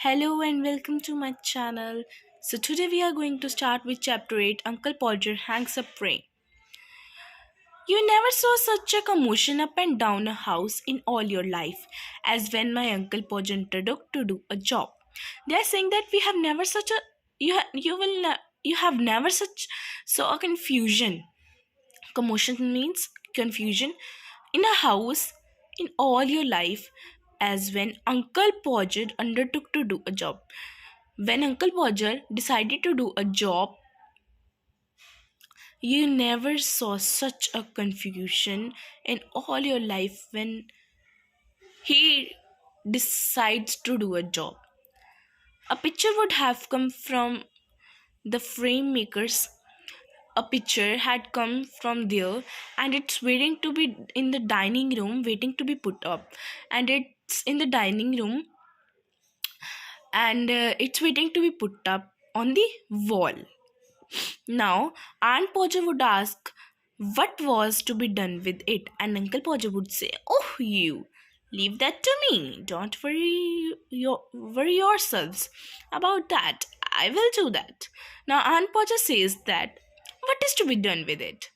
Hello and welcome to my channel. So today we are going to start with chapter 8, Uncle Podger hangs up rain. You never saw such a commotion up and down a house in all your life as when my Uncle Podger undertook to do a job. They are saying that we have never such a you have never such saw a confusion. Commotion means confusion in a house in all your life as when Uncle Podger undertook to do a job. When Uncle Podger decided to do a job, you never saw such a confusion in all your life when he decides to do a job. A picture would have come from the frame makers. A picture had come from there and it's waiting to be in the dining room, waiting to be put up. And it's in the dining room and it's waiting to be put up on the wall. Now, Aunt Podger would ask what was to be done with it, and Uncle Podger would say, "Oh, you, leave that to me. Don't worry yourselves about that. I will do that." Now, Aunt Podger says that, "What is to be done with it?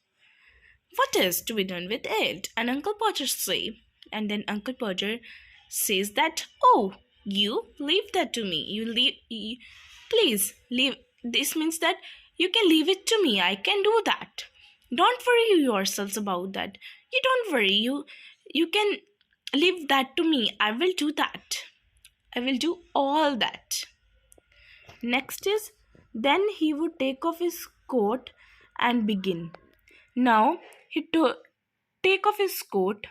What is to be done with it?" And Uncle Podger say, and then Uncle Podger says that, "Oh, you leave that to me. Please leave. This means that you can leave it to me. I can do that. Don't worry yourselves about that. You don't worry. You can leave that to me. I will do that. I will do all that." Next is, then he would take off his coat and begin. Now he take off his coat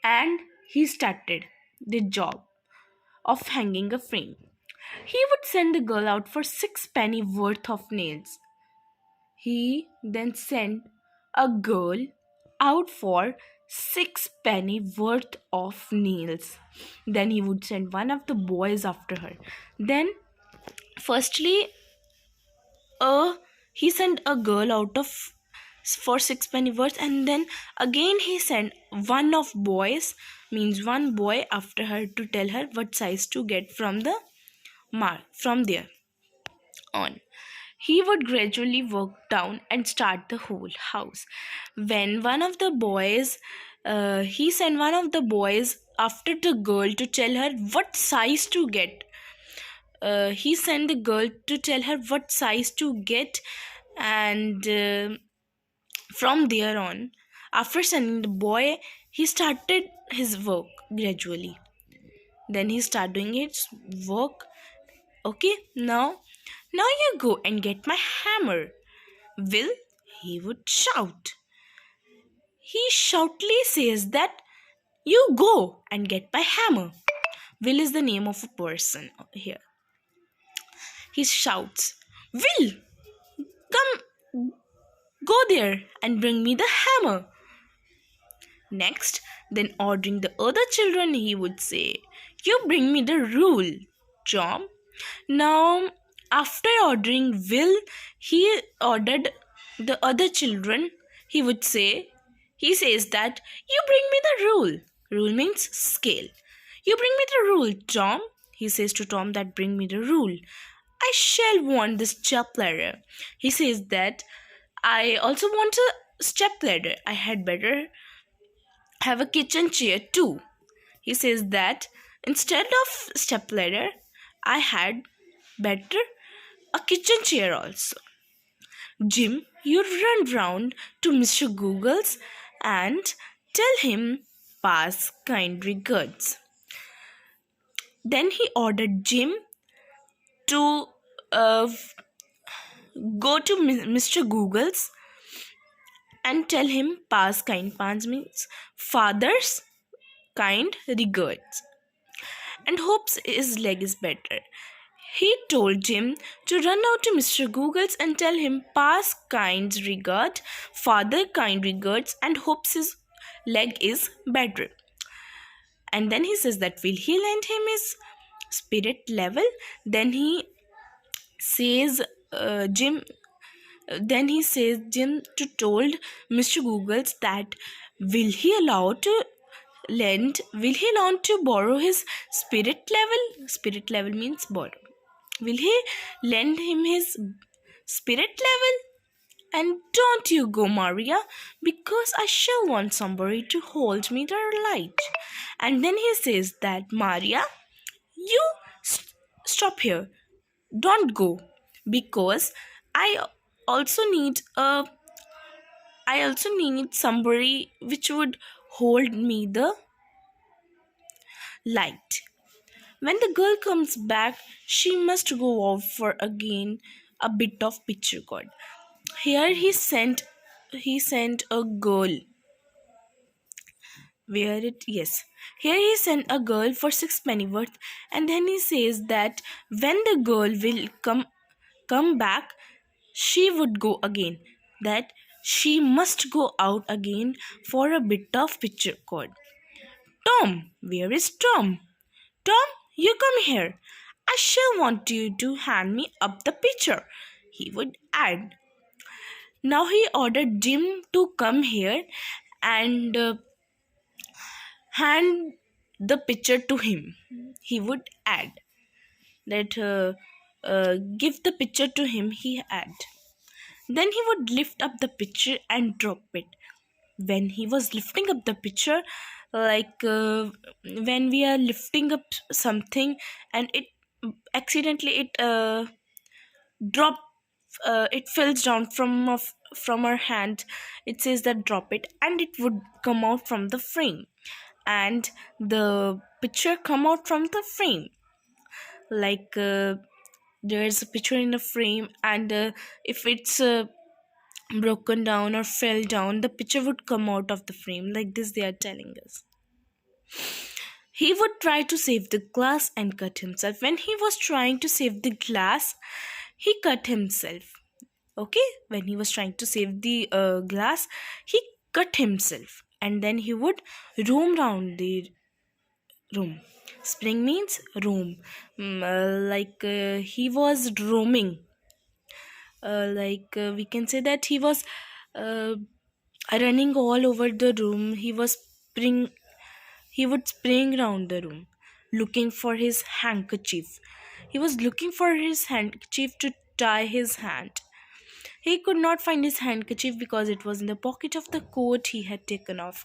and he started the job of hanging a frame. He would send the girl out for 6 penny worth of nails. He then sent a girl out for 6 penny worth of nails. Then he would send one of the boys after her. Then, firstly, he sent a girl out of for 6 penny worth, and then again he sent one of boys, means one boy after her, to tell her what size to get from the mark. From there on, he would gradually work down and start the whole house. When one of the boys, he sent one of the boys after the girl to tell her what size to get. He sent the girl to tell her what size to get, and from there on, after sending the boy, he started his work gradually. Then he started doing his work. "Okay, now you go and get my hammer, Will," he would shout. He shoutly says that, "You go and get my hammer." Will is the name of a person here. He shouts, "Will, come, go there and bring me the hammer." Next, then ordering the other children, he would say, "You bring me the rule, Tom." Now, after ordering Will, he ordered the other children. He would say, he says that, "You bring me the rule." Rule means scale. "You bring me the rule, Tom." He says to Tom that, "Bring me the rule. I shall want this step ladder." He says that, "I also want a step ladder. I had better have a kitchen chair too." He says that, "Instead of step ladder, I had better a kitchen chair also." "Jim, you run round to Mr. Google's and tell him pass kind regards." Then he ordered Jim to go to Mr. Google's and tell him pass kind pans, means father's kind regards, and hopes his leg is better. He told Jim to run out to Mr. Google's and tell him pass kind regard, father kind regards, and hopes his leg is better. And then he says that, will he lend him his spirit level? Then he says Jim to told Mr. Google's that, will he allow to will he learn to borrow his spirit level? Spirit level means borrow. Will he lend him his spirit level? And don't you go, Maria, because I shall want somebody to hold me the light. And then he says that, Maria, you stop here. Don't go, because I also need a I also need somebody which would hold me the light. When the girl comes back, she must go off for again a bit of picture code. Here he sent a girl. Where it yes. Here he sent a girl for 6 pennyworth, and then he says that when the girl will come back, she would go again. That she must go out again for a bit of picture code. Tom, where is Tom? Tom, you come here. I shall want you to hand me up the pitcher, he would add. Now he ordered Jim to come here and hand the pitcher to him. He would add that give the pitcher to him, he add. Then he would lift up the pitcher and drop it. When he was lifting up the pitcher, like when we are lifting up something and it accidentally drop it falls down from our hand, it says that drop it, and it would come out from the frame, and the picture come out from the frame, like there's a picture in the frame, and if it's broken down or fell down, the picture would come out of the frame. Like this they are telling us. He would try to save the glass and cut himself. When he was trying to save the glass, he cut himself. Okay, when he was trying to save the glass, he cut himself, and then he would roam round the room. Spring means roam. He was roaming. We can say that he was uh, running all over the room. He would spring round the room looking for his handkerchief. He was looking for his handkerchief to tie his hand. He could not find his handkerchief because it was in the pocket of the coat he had taken off.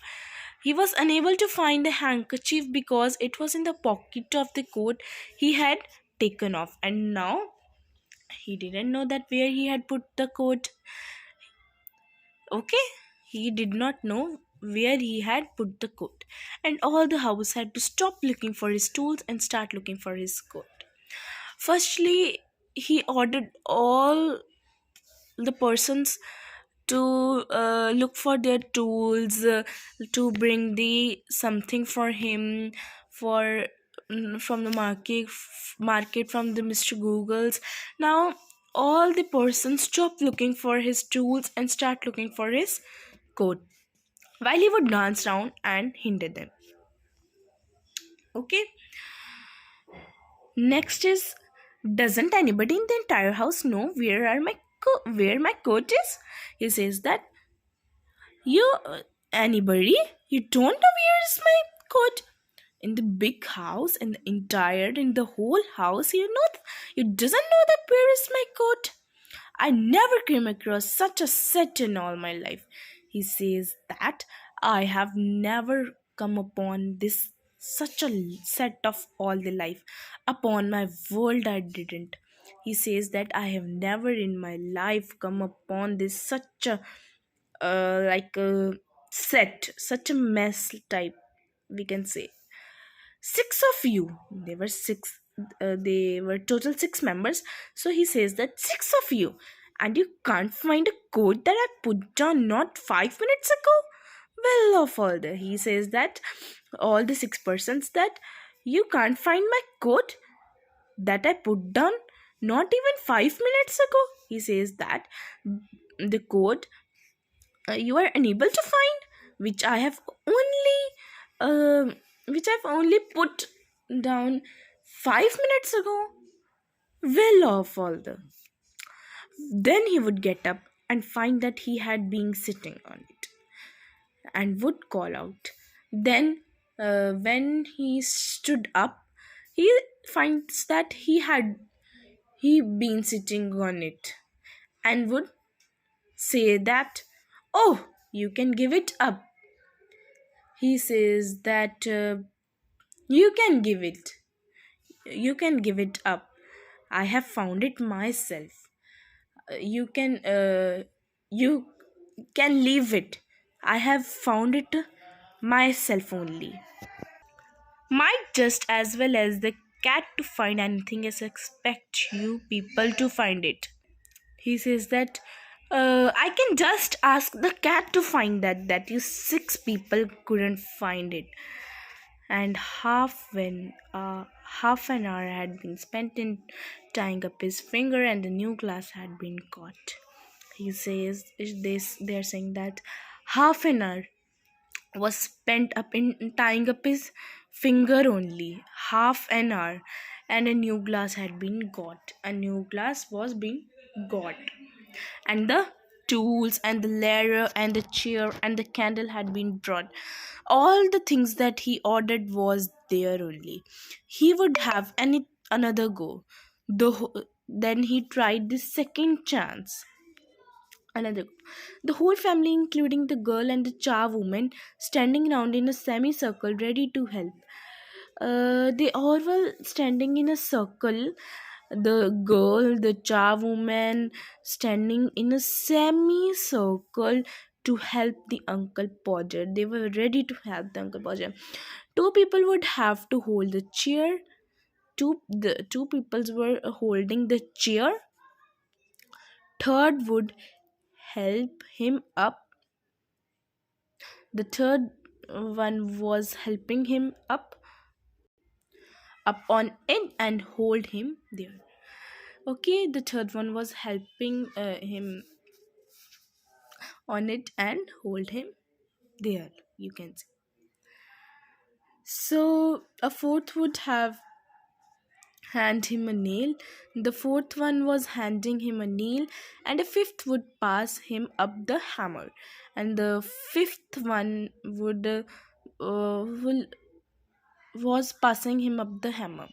He was unable to find the handkerchief because it was in the pocket of the coat he had taken off. And now he didn't know that where he had put the coat. Okay? He did not know where he had put the coat. And all the house had to stop looking for his tools and start looking for his coat. Firstly, he ordered all the persons to look for their tools, to bring the something for him, for from the market from the Mr. Googles. Now all the persons stop looking for his tools and start looking for his coat, while he would dance around and hinder them. Okay, next is, doesn't anybody in the entire house know where my coat is? He says that, you anybody, you don't know where is my coat? In the big house, in the whole house, you doesn't know that where is my coat? I never came across such a set in all my life. He says that, I have never come upon this such a set of all the life. Upon my world, I didn't. He says that I have never in my life come upon this such a such a mess type, we can say. Six of you, they were six, they were total 6 members. So he says that, 6 of you, and you can't find a code that I put down not 5 minutes ago? Well, of all the, he says that, all the 6 persons, that you can't find my code that I put down not even 5 minutes ago. He says that the code you are unable to find, which I have only put down 5 minutes ago. Well, of all the, then he would get up and find that he had been sitting on it, and would call out. Then When he stood up, he finds that he been sitting on it, and would say that, "Oh, you can give it up." He says that, "You can give it up. I have found it myself. You can leave it. I have found it myself only." Might just as well as the cat to find anything as expect you people to find it. He says that, I can just ask the cat to find that you six people couldn't find it. And half an hour had been spent in tying up his finger, and the new glass had been caught. He says they're saying that half an hour was spent up in tying up his finger only. Half an hour, and a new glass had been got. A new glass was being got, and the tools and the ladder and the chair and the candle had been brought. All the things that he ordered was there only. He would have another go. Then he tried the second chance. Another. The whole family, including the girl and the charwoman, standing around in a semicircle, ready to help. They all were standing in a circle. The girl, the charwoman, standing in a semicircle to help the Uncle Podger. They were ready to help the Uncle Podger. Two people would have to hold the chair. The two peoples were holding the chair. Third would help him up. The third one was helping him up on it and hold him there. Okay, the third one was helping him on it and hold him there, you can see. So a fourth would have hand him a nail. The fourth one was handing him a nail, and a fifth would pass him up the hammer, and the fifth one will was passing him up the hammer.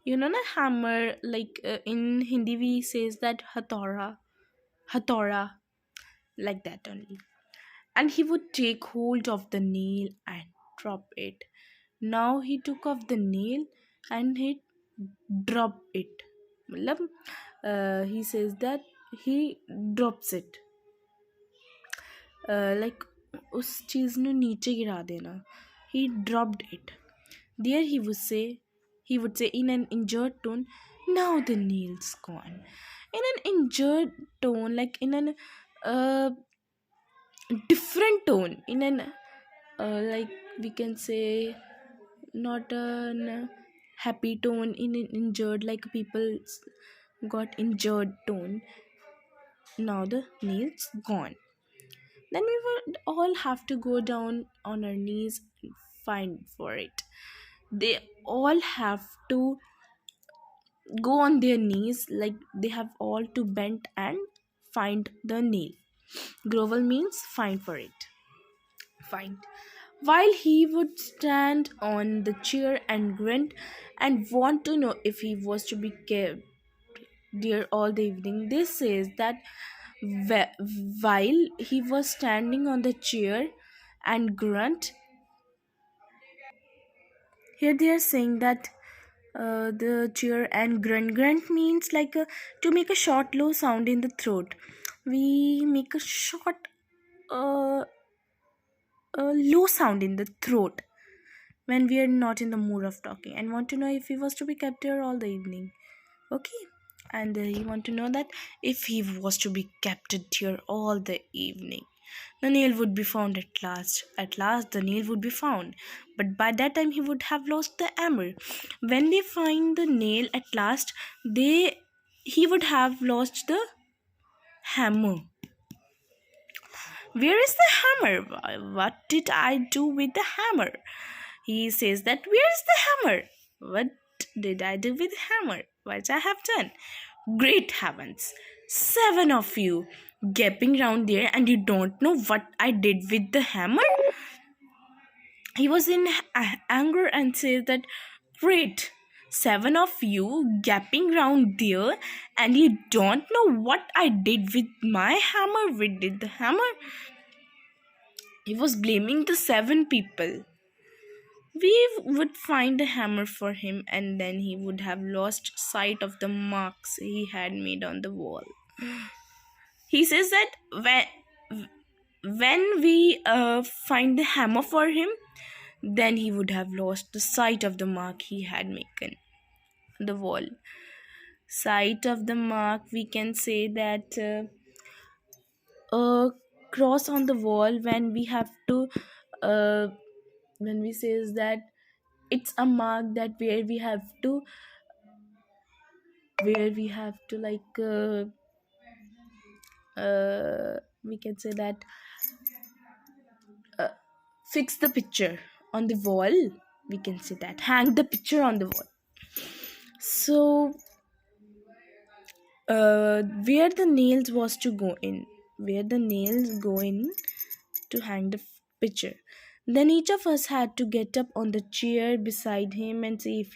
You know the hammer, like in Hindi we says that hatora, like that only. And he would take hold of the nail and drop it. Now he took off the nail and he dropped it. मतलब, he says that he drops it. Like उस चीज़ ਨੂੰ नीचे गिरा देना. He dropped it. There he would say in an injured tone, "Now the nail's gone." In an injured tone, like in an uh, different tone, in an like we can say not an happy tone, in an injured, like people got injured tone. Now the nail's gone. Then we would all have to go down on our knees and find for it. They all have to go on their knees, like they have all to bend and find the nail. Grovel means find for it. Find. While he would stand on the chair and grunt and want to know if he was to be kept there all the evening. This says that while he was standing on the chair and grunt, here they are saying that the chair and grunt means like to make a short low sound in the throat. We make a short uh, low sound in the throat when we are not in the mood of talking and want to know if he was to be kept here all the evening. Okay, and he want to know that if he was to be kept here all the evening, the nail would be found at last. At last the nail would be found, but by that time he would have lost the hammer. When they find the nail at last, he would have lost the hammer. Where is the hammer? What did I do with the hammer? He says that, where is the hammer? What did I do with the hammer? What I have done? Great heavens! 7 of you gaping round there, and you don't know what I did with the hammer? He was in anger and says that, great, seven of you gapping round there, and you don't know what I did with my hammer. We did the hammer. He was blaming the seven people. We would find a hammer for him, and then he would have lost sight of the marks he had made on the wall. He says that when we find the hammer for him, then he would have lost the sight of the mark he had made on the wall. Sight of the mark, we can say that a cross on the wall, when we have to uh, when we says that it's a mark that where we have to like we can say that uh, fix the picture on the wall. We can say that hang the picture on the wall. So where the nails was to go in, where the nails go in to hang the picture. Then each of us had to get up on the chair beside him and see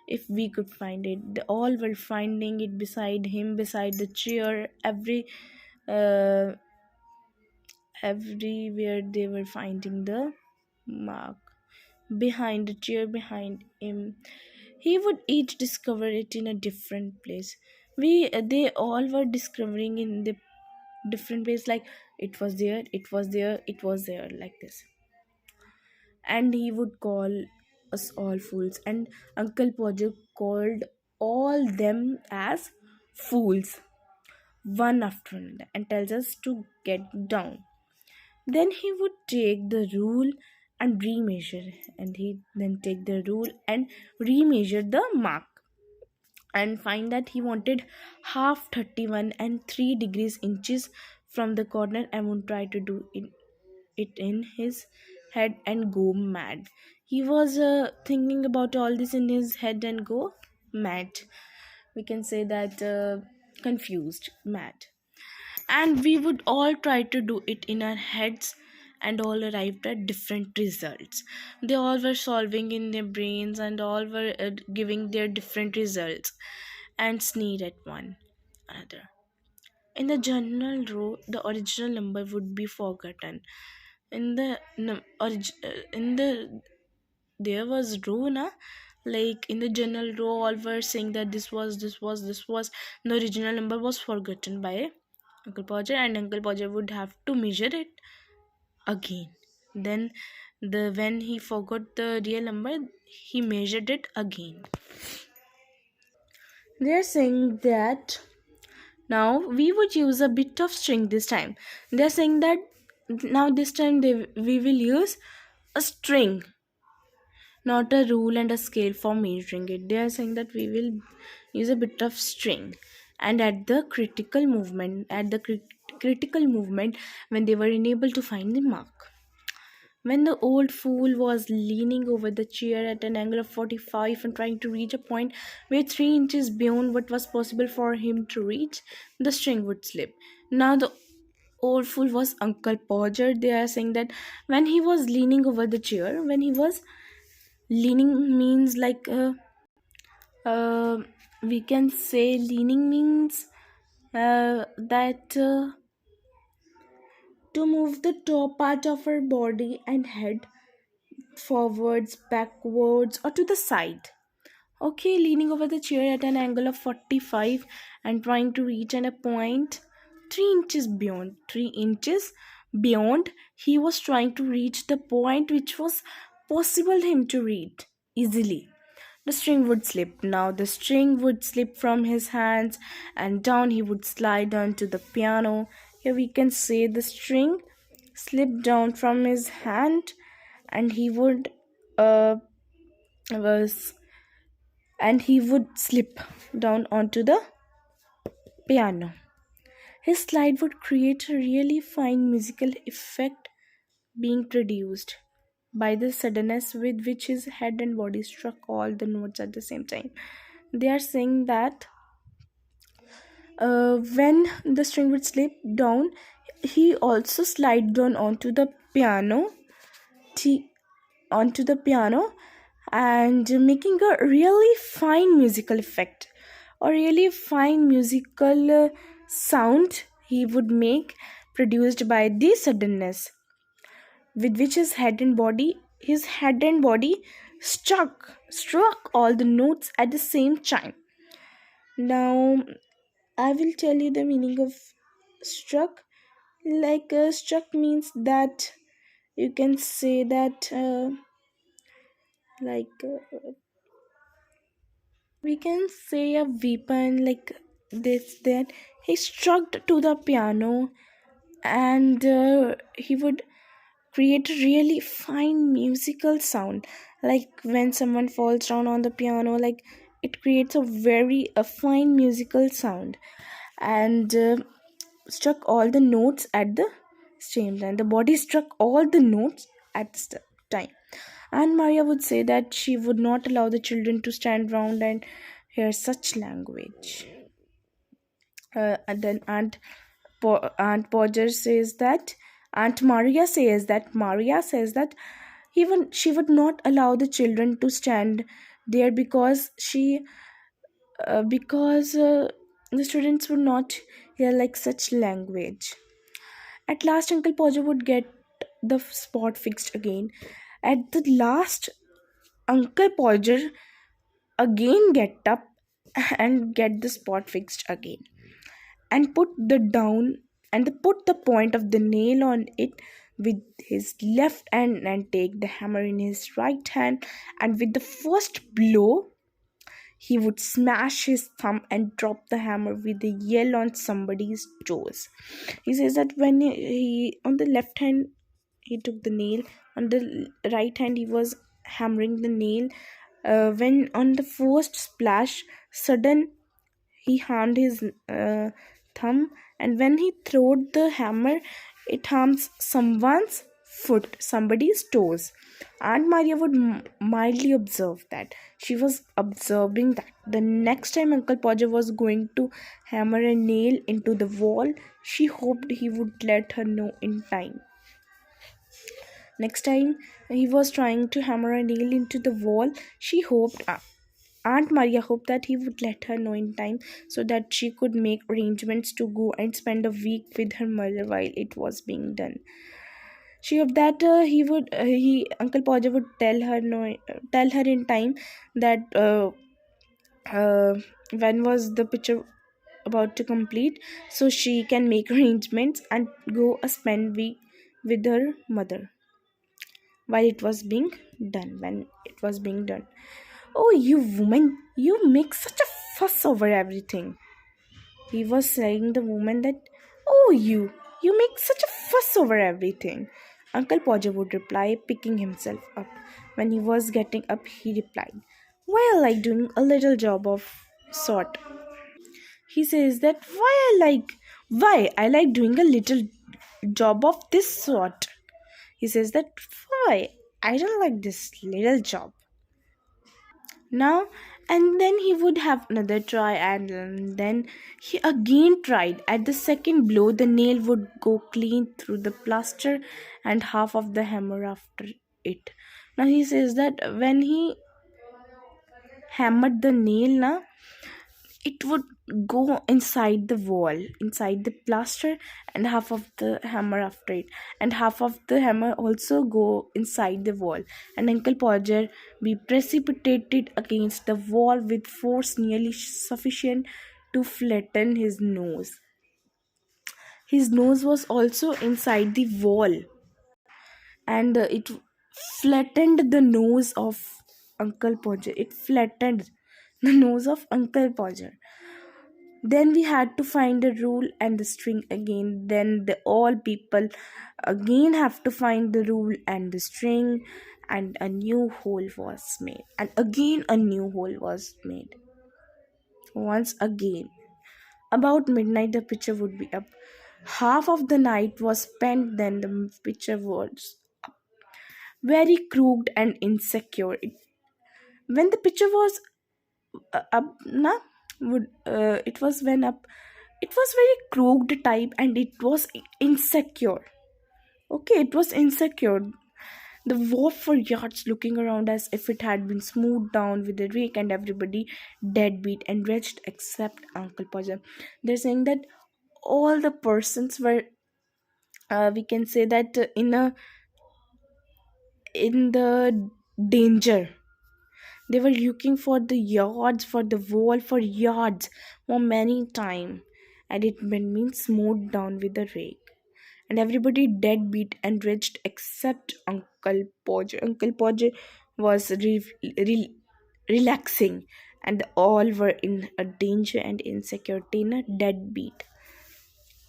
if we could find it. They all were finding it beside him, beside the chair, uh, everywhere they were finding the mark behind the chair behind him. He would each discover it in a different place. They all were discovering in the different place, like it was there, it was there, it was there, like this. And he would call us all fools, and Uncle Podger called all them as fools, one after another, and tells us to get down. Then he would take the rule and remeasure, and he then take the rule and remeasure the mark, and find that he wanted half 31 and 3 degrees inches from the corner, and would try to do it in his head and go mad. He was thinking about all this in his head and go mad. We can say that confused, mad. And we would all try to do it in our heads, and all arrived at different results. They all were solving in their brains, and all were giving their different results, and sneered at one another. In the journal row, the original number would be forgotten. In the there was row na, like in the journal row, all were saying that this was the original number was forgotten by Uncle Podger, and Uncle Podger would have to measure it again. Then the when he forgot the real number, he measured it again. They're saying that now we would use a bit of string this time. They're saying that now this time we will use a string, not a rule and a scale for measuring it. They are saying that we will use a bit of string. And at the critical movement, when they were unable to find the mark, when the old fool was leaning over the chair at an angle of 45 and trying to reach a point where 3 inches beyond what was possible for him to reach, the string would slip. Now, the old fool was Uncle Podger. They are saying that when he was leaning over the chair, when he was leaning means like, we can say leaning means that to move the top part of our body and head forwards, backwards, or to the side. Okay, leaning over the chair at an angle of 45 and trying to reach at a point 3 inches beyond. 3 inches beyond, he was trying to reach the point which was possible him to reach easily. The string would slip. Now the string would slip from his hands, and down he would slide onto the piano. Here we can say the string slipped down from his hand, and he would was and he would slip down onto the piano. His slide would create a really fine musical effect, being produced by the suddenness with which his head and body struck all the notes at the same time. They are saying that when the string would slip down, he also slide down onto the piano. onto the piano and making a really fine musical effect or really fine musical sound he would make, produced by the suddenness with which his head and body struck all the notes at the same time. Now I will tell you the meaning of struck. Like struck means that you can say that like we can say a weapon like this, that he struck to the piano, and he would create a really fine musical sound, like when someone falls down on the piano, like it creates a fine musical sound, and struck all the notes at the same time. The body struck all the notes at the time. And Maria would say that she would not allow the children to stand round and hear such language. And then Aunt Podger says that Maria says that even she would not allow the children to stand there because the students would not hear like such language. At last, Uncle Podger would get the spot fixed again. At the last, Uncle Podger again get up and get the spot fixed again, and put the point of the nail on it with his left hand, and take the hammer in his right hand, and with the first blow he would smash his thumb and drop the hammer with a yell on somebody's toes. He says that when he on the left hand he took the nail, on the right hand he was hammering the nail. When on the first splash, sudden he harmed his thumb, and when he throwed the hammer, it harms someone's foot, somebody's toes. Aunt Maria would mildly observe that. She was observing that the next time Uncle Podger was going to hammer a nail into the wall, she hoped he would let her know in time. Next time he was trying to hammer a nail into the wall, she hoped Aunt Maria hoped that he would let her know in time so that she could make arrangements to go and spend a week with her mother while it was being done. She hoped that he Uncle Podger would tell her in time that uh, when was the picture about to complete, so she can make arrangements and go spend week with her mother while it was being done. When it was being done. Oh, you woman, you make such a fuss over everything. He was saying the woman that, oh, you make such a fuss over everything. Uncle Podger would reply, picking himself up. When he was getting up, he replied, why I like doing a little job of sort. He says that why I like doing a little job of this sort. He says that why I don't like this little job. Now and then he would have another try, and then he again tried. At the second blow the nail would go clean through the plaster and half of the hammer after it. Now he says that when he hammered the nail, now it would go inside the plaster, and half of the hammer after it, and half of the hammer also go inside the wall, and Uncle Podger be precipitated against the wall with force nearly sufficient to flatten his nose. His nose was also inside the wall, and it flattened the nose of Uncle Podger. It flattened the nose of Uncle Podger. Then we had to find the rule and the string again. Then the all people again have to find the rule and the string, and a new hole was made. And again a new hole was made. Once again. About midnight the picture would be up. Half of the night was spent, then the picture was very crooked and insecure. When the picture was up, na, would it was when up, it was very crooked type, and it was insecure. Okay, it was insecure. The walk for yards, looking around as if it had been smoothed down with a rake, and everybody deadbeat and wretched except Uncle Podger. They're saying that all the persons were, we can say that, in the danger. They were looking for the yards, for the wall, for yards for many time, and it been smoothed down with a rake. And everybody deadbeat and wretched except Uncle Podger. Uncle Podger was relaxing, and all were in a danger and insecurity in a deadbeat.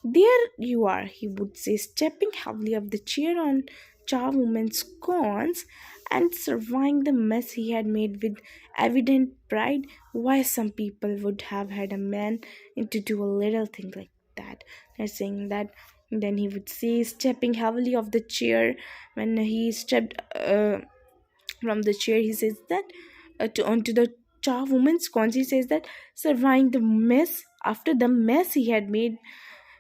There you are, he would say, stepping heavily off the chair on charwoman's scones and surveying the mess he had made with evident pride. Why, some people would have had a man to do a little thing like that. They're saying that. Then he would say, stepping heavily off the chair. When he stepped from the chair, he says that, onto the charwoman's scones, he says that, surveying the mess after the mess he had made,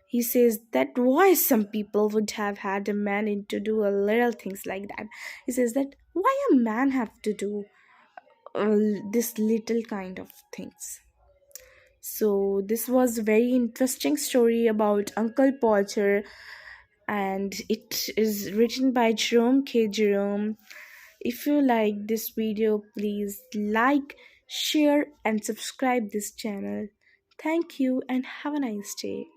he says that why some people would have had a man in to do a little things like that. He says that why a man have to do uh, this little kind of things. So this was a very interesting story about Uncle Potter, and it is written by Jerome K. Jerome. If you like this video, please like, share, and subscribe this channel. Thank you and have a nice day.